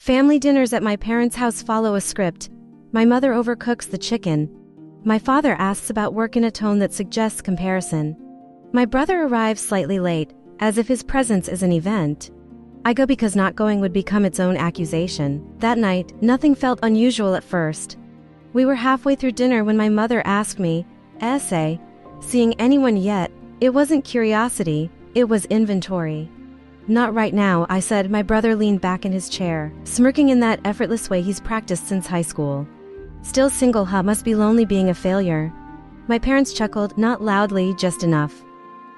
Family dinners at my parents' house follow a script. My mother overcooks the chicken. My father asks about work in a tone that suggests comparison. My brother arrives slightly late, as if his presence is an event. I go because not going would become its own accusation. That night, nothing felt unusual at first. We were halfway through dinner when my mother asked me, seeing anyone yet? It wasn't curiosity, it was inventory. Not right now, I said. My brother leaned back in his chair, smirking in that effortless way he's practiced since high school. Still single, huh? Must be lonely being a failure. My parents chuckled, not loudly, just enough.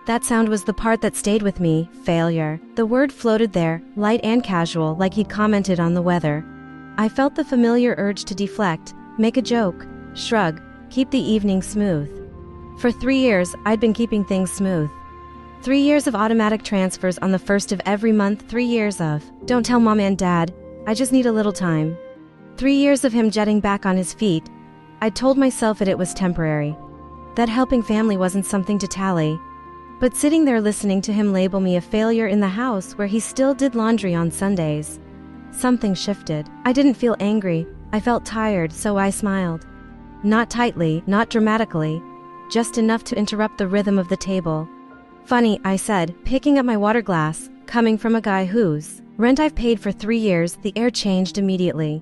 That sound was the part that stayed with me, failure. The word floated there, light and casual, like he'd commented on the weather. I felt the familiar urge to deflect, make a joke, shrug, keep the evening smooth. For 3 years, I'd been keeping things smooth. 3 years of automatic transfers on the first of every month, 3 years of, don't tell mom and dad, I just need a little time. 3 years of him jetting back on his feet. I'd told myself that it was temporary. That helping family wasn't something to tally. But sitting there listening to him label me a failure in the house where he still did laundry on Sundays. Something shifted. I didn't feel angry, I felt tired, so I smiled. Not tightly, not dramatically, just enough to interrupt the rhythm of the table. Funny, I said, picking up my water glass, coming from a guy whose rent I've paid for 3 years. The air changed immediately.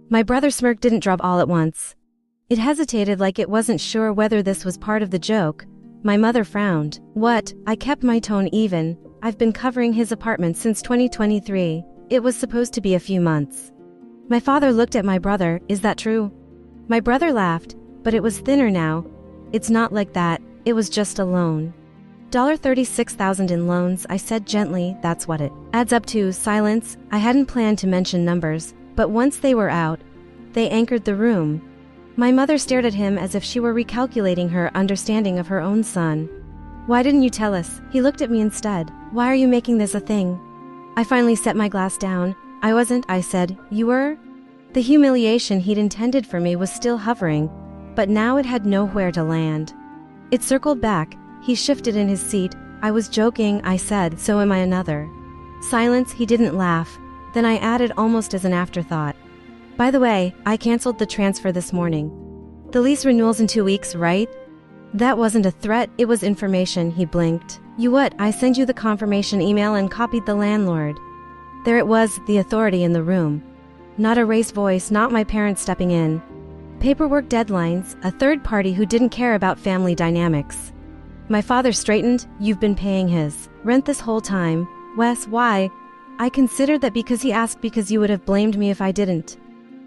My brother's smirk didn't drop all at once. It hesitated, like it wasn't sure whether this was part of the joke. My mother frowned. What? I kept my tone even. I've been covering his apartment since 2023. It was supposed to be a few months. My father looked at my brother. Is that true? My brother laughed, but it was thinner now. It's not like that. It was just a loan. $36,000 in loans, I said gently. That's what it adds up to. Silence. I hadn't planned to mention numbers, but once they were out, they anchored the room. My mother stared at him as if she were recalculating her understanding of her own son. Why didn't you tell us? He looked at me instead. Why are you making this a thing? I finally set my glass down. I wasn't, I said. You were? The humiliation he'd intended for me was still hovering, but now it had nowhere to land. It circled back. He shifted in his seat. I was joking, I said. So am I. Another silence. He didn't laugh. Then I added, almost as an afterthought, by the way, I canceled the transfer this morning. The lease renewal's in 2 weeks, right? That wasn't a threat, it was information. He blinked. You what? I sent you the confirmation email and copied the landlord. There it was, the authority in the room. Not a raised voice, not my parents stepping in. Paperwork, deadlines, a third party who didn't care about family dynamics. My father straightened. You've been paying his rent this whole time. Wes, why? I considered that because he asked, because you would have blamed me if I didn't.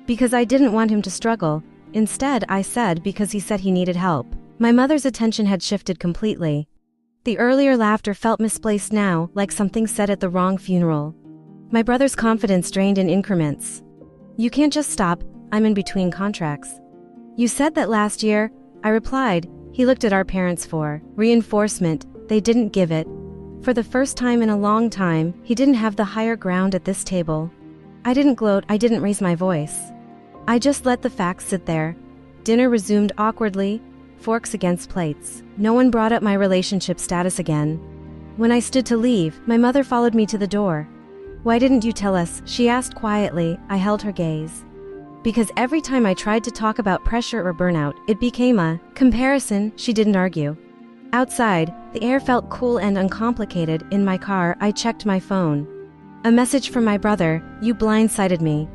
Because I didn't want him to struggle. Instead, I said because he said he needed help. My mother's attention had shifted completely. The earlier laughter felt misplaced now, like something said at the wrong funeral. My brother's confidence drained in increments. You can't just stop, I'm in between contracts. You said that last year, I replied. He looked at our parents for reinforcement. They didn't give it. For the first time in a long time, he didn't have the higher ground at this table. I didn't gloat, I didn't raise my voice. I just let the facts sit there. Dinner resumed awkwardly, forks against plates. No one brought up my relationship status again. When I stood to leave, my mother followed me to the door. Why didn't you tell us? She asked quietly. I held her gaze. Because every time I tried to talk about pressure or burnout, it became a comparison. She didn't argue. Outside, the air felt cool and uncomplicated. In my car, I checked my phone. A message from my brother. You blindsided me.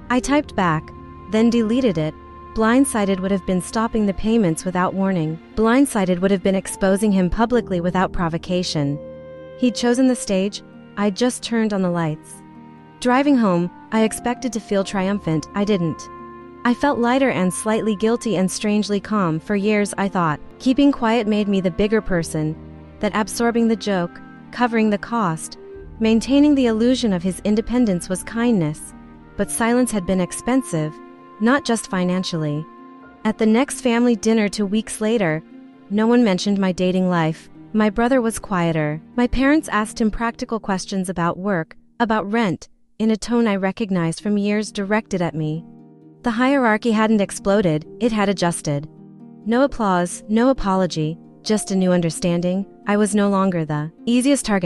I typed back, then deleted it. Blindsided would have been stopping the payments without warning. Blindsided would have been exposing him publicly without provocation. He'd chosen the stage. I'd just turned on the lights. Driving home, I expected to feel triumphant. I didn't. I felt lighter and slightly guilty and strangely calm. For years, I thought, keeping quiet made me the bigger person, that absorbing the joke, covering the cost, maintaining the illusion of his independence was kindness. But silence had been expensive, not just financially. At the next family dinner 2 weeks later, no one mentioned my dating life. My brother was quieter. My parents asked him practical questions about work, about rent, in a tone I recognized from years directed at me. The hierarchy hadn't exploded, it had adjusted. No applause, no apology, just a new understanding. I was no longer the easiest target.